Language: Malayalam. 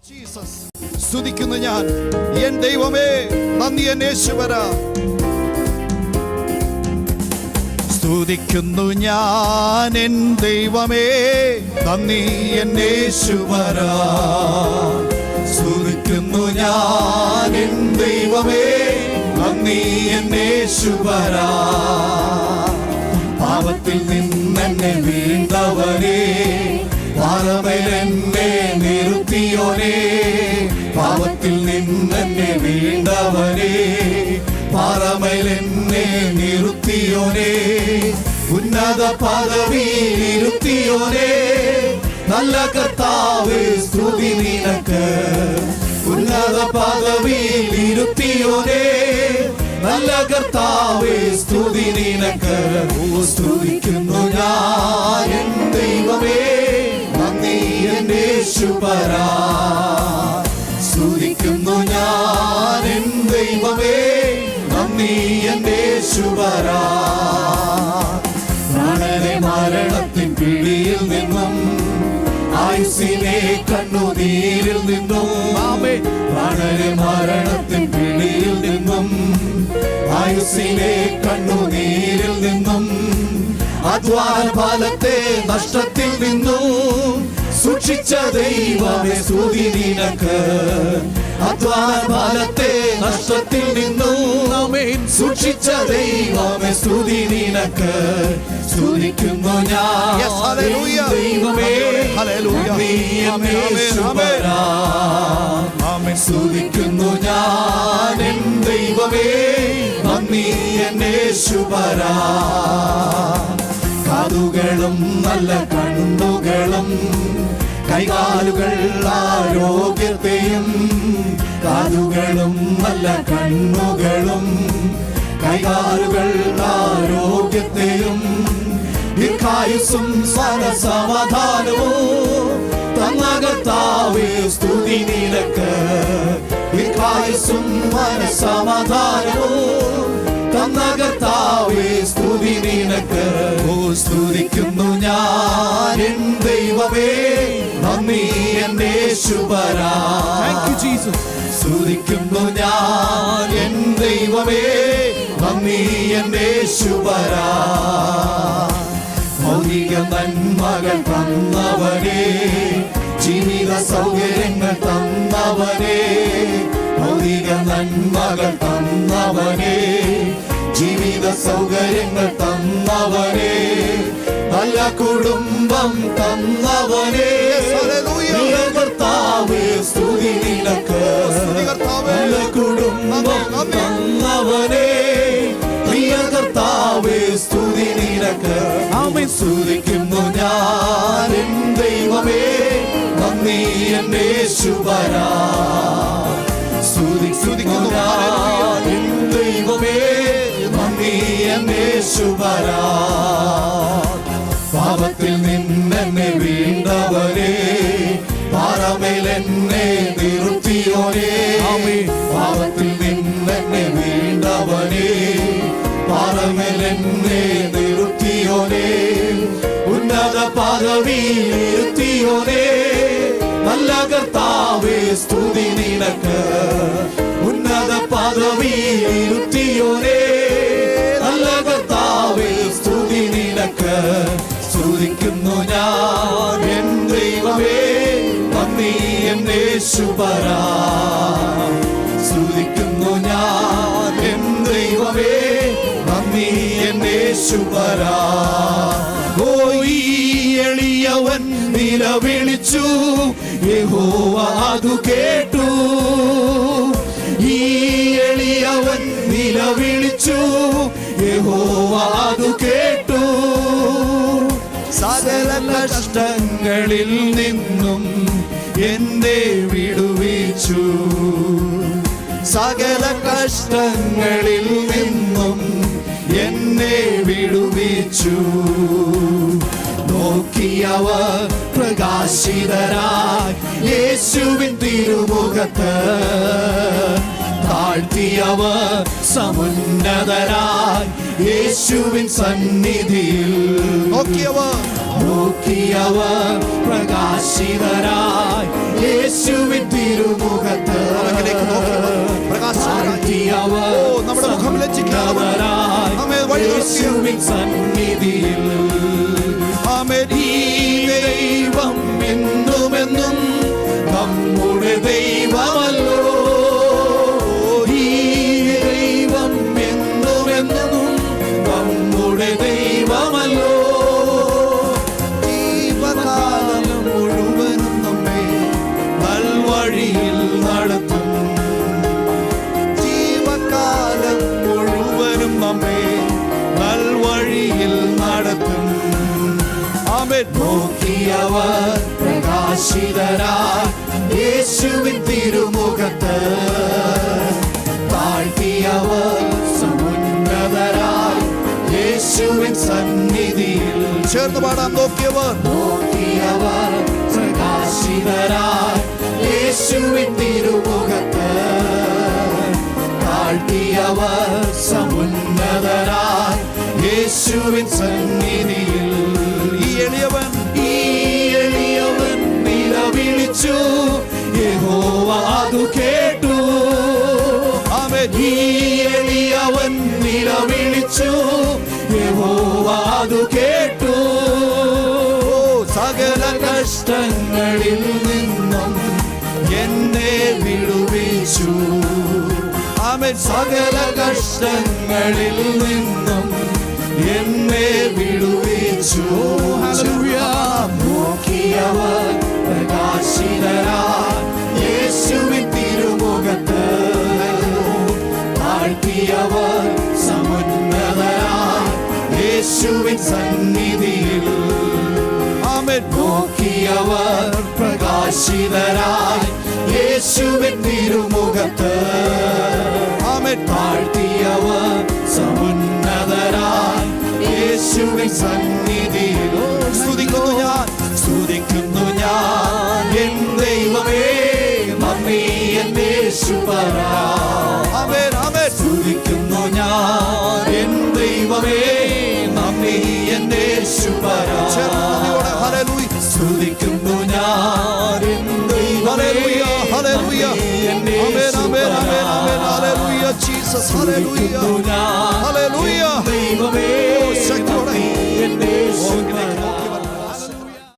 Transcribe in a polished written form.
സ്തുതിക്കുന്നു ഞാൻ എൻ ദൈവമേ, നന്ദി എൻ യേശുവരാ. സ്തുതിക്കുന്നു ഞാൻ എൻ ദൈവമേ, നന്ദി എൻ യേശുവരാ. സ്തുതിക്കുന്നു ഞാൻ എൻ ദൈവമേ, നന്ദി എൻ യേശുവരാ. പാപത്തിൽ നിന്നെന്നെ വീണ്ടവനേ, പാറമേലെന്നെ നിർത്തിയോനേ. പാപത്തിൽ നിന്നെന്നെ വീണ്ടവനേ, പാറമേലെന്നെ നിർത്തിയോനേ. ഉന്നത പദവിയിൽ ഇരുത്തിയോനേ, നല്ല കർത്താവേ സ്തുതി നിനക്ക്. ഉന്നത പദവിയിൽ ഇരുത്തിയോനേ, നല്ല കർത്താവേ സ്തുതി നിനക്ക്. സ്തുതിക്കുന്നു ഞാൻ എൻ ദൈവമേ, നന്ദി എൻ യേശുവരാ. സ്തുതിക്കുന്നു ഞാൻ എൻ ദൈവമേ, നന്ദി എൻ യേശുവരാ. പ്രാണനെ മരണത്തിൻ പിടിയിൽ നിന്നും, ആയുസ്സിനെ കണ്ണുനീരിൽ നിന്നും, പ്രാണനെ മരണത്തിൻ പിടിയിൽ നിന്നും, ആയുസ്സിനെ കണ്ണുനീരിൽ നിന്നും, അധ്വാന ഫലത്തെ നഷ്ടത്തിൽ നിന്നും സൂക്ഷിച്ച ദൈവമേ സ്തുതി നിനക്ക്. അധ്വാന ഫലത്തെ നഷ്ടത്തിൽ നിന്നും സൂക്ഷിച്ച ദൈവമേ സ്തുതി നിനക്ക്. സ്തുതിക്കുന്നു ഞാൻ ദൈവമേ, നീ എൻ യേശുവരാ. സ്തുതിക്കുന്നു ഞാൻ എൻ ദൈവമേ, നന്ദി എൻ യേശുവരാ. കാതുകളും നല്ല കണ്ണുകളും, കൈകാലുകൾ ആരോഗ്യത്തെയും. കാതുകളും നല്ല കണ്ണുകളും, കൈകാലുകൾ ആരോഗ്യത്തെയും, ദീർഘായുസ്സും സമാധാനവും തന്ന കർത്താവേ സ്തുതി നിനക്ക്. ദീർഘായുസ്സും സമാധാനവും തന്ന കർത്താവേ സ്തുതി നിനക്ക്. സ്തുതിക്കുന്നു ഞാൻ എൻ ദൈവമേ, നന്ദി എൻ യേശുവരാ. സ്തുതിക്കുന്നു ഞാൻ എൻ ദൈവമേ, നന്ദി എൻ യേശുവരാ. ഭൗതിക നന്മകൾ തന്നവനേ, ജീവിത സൗകര്യങ്ങൾ തന്നവനേ. ഭൗതിക നന്മകൾ തന്നവനേ, ജീവിത സൗകര്യങ്ങൾ തന്നവനേ. നല്ല കുടുംബം തന്നവനേ, കർത്താവേ സ്തുതി നിനക്ക്. നല്ല കുടുംബം തന്നവനേ, പ്രിയ കർത്താവേ സ്തുതി നിനക്ക്. സ്തുതിക്കുന്നു ഞാൻ എൻ ദൈവമേ, നന്ദി എൻ യേശുവരാ. സ്തുതിക്കുന്നു ഞാൻ എൻ ദൈവമേ, നന്ദി എൻ യേശുവരാ. പാപത്തിൽ നിന്നെന്നെ വീണ്ടവനേ, പാറമേലെന്നെ നിർത്തിയോനേ. പാപത്തിൽ നിന്നെന്നെ വീണ്ടവനേ, പാറമേലെന്നെ നിർത്തിയോനേ. ഉന്നത പദവിയിൽ ഇരുത്തിയോനേ, നല്ല കർത്താവേ സ്തുതി നിനക്ക്. ഉന്നത പദവിയിൽ ഇരുത്തിയോനേ, നല്ല കർത്താവേ സ്തുതി നിനക്ക്. സ്തുതിക്കുന്നു ഞാൻ എൻ ദൈവമേ, നന്ദി എൻ യേശുവരാ. സ്തുതിക്കുന്നു ഞാൻ എൻ ദൈവമേ, നന്ദി എൻ യേശുവരാ. ഓ ഈ എളിയവൻ നിലവിളിച്ചു, യഹോവ അതു കേട്ടു. ഈ എളിയവൻ നിലവിളിച്ചു, യഹോവ അതു കേട്ടു. സകല കഷ്ടങ്ങളിൽ നിന്നും എന്നെ വിടുവിച്ചു. സകല കഷ്ടങ്ങളിൽ നിന്നും എന്നെ വിടുവിച്ചു. നോക്കിയവർ പ്രകാശിതരായി യേശുവിൻ തിരുമുഖത്ത്, താഴ്ത്തിയവർ സമുന്നതരായി യേശുവിൻ സന്നിധിയിൽ. നോക്കിയവർ പ്രകാശിതരായി യേശുവിൻ യേശുവിൻ സന്നിധിയിൽ. ആമേൻ. ഈ ദൈവം എന്നുമെന്നും നമ്മുടെ ദൈവമല്ലോ. ഈ ദൈവം എന്നുമെന്നും നമ്മുടെ ദൈവമല്ലോ. ജീവകാലം മുഴുവനും നമ്മെ നൽവഴിയിൽ നടത്തും. ജീവകാലം മുഴുവനും നമ്മെ നൽവഴിയിൽ നടത്തും. ആമേൻ. നോക്കിയവർ പ്രകാശിതരായി യേശുവിൻ തിരുമുഖത്ത്. താഴ്ത്തിയവർ സമുന്നതരായി യേശുവിൻ സന്നിധിയിൽ. ചേർന്ന് പാടാം. നോക്കിയവർ പ്രകാശിതരായി യേശുവിൻ തിരുമുഖത്ത്. താഴ്ത്തിയവർ സമുന്നതരായി യേശുവിൻ സന്നിധിയിൽ. ഈ എളിയവൻ നിലവിളിച്ചു, യഹോവ അതു കേട്ടു. ആമേൻ. ഈ എളിയവൻ നിലവിളിച്ചു, യഹോവ അതു കേട്ടു. സകല കഷ്ടങ്ങളിൽ നിന്നും എന്നെ വിടുവിച്ചു. ആമേൻ. സകല കഷ്ടങ്ങളിൽ നിന്നും എന്നെ വിടുവിച്ചു. ഹല്ലേലൂയ. നോക്കിയവർ പ്രകാശിതരായി യേശുവിൻ തിരുമുഖത്ത്. താഴ്ത്തിയവർ സമുന്നതരായി യേശുവിൻ സന്നിധിയിൽ. ആമേൻ. നോക്കിയവർ പ്രകാശിതരായി യേശുവിൻ തിരുമുഖത്ത്. ആമേൻ. താഴ്ത്തിയവർ സമുന്നതരായി യേശുവിൻ സന്നിധിയിൽ. സ്തുതിക്കുന്നു ഞാൻ, സ്തുതിക്കുന്നു ഞാൻ എൻ ദൈവമേ, നന്ദി എൻ യേശുപരാ. ആമേൻ. ആമേൻ. സ്തുതിക്കുന്നു ഞാൻ എൻ ദൈവമേ, നന്ദി എൻ യേശുപരാ. ചേർന്ന് ഹല്ലേലൂയ. സ്തുതിക്കുന്നു ഞാൻ എൻ ദൈവമേ, ഹല്ലേലൂയ. ഹല്ലേലൂയ. ആമേൻ. ആമേൻ. ആമേൻ. ആമേൻ. ഹല്ലേലൂയ. ജീസസ്. ഹല്ലേലൂയ. സ്തുതിക്കുന്നു ഞാൻ ഹല്ലേലൂയ. ദൈവമേ,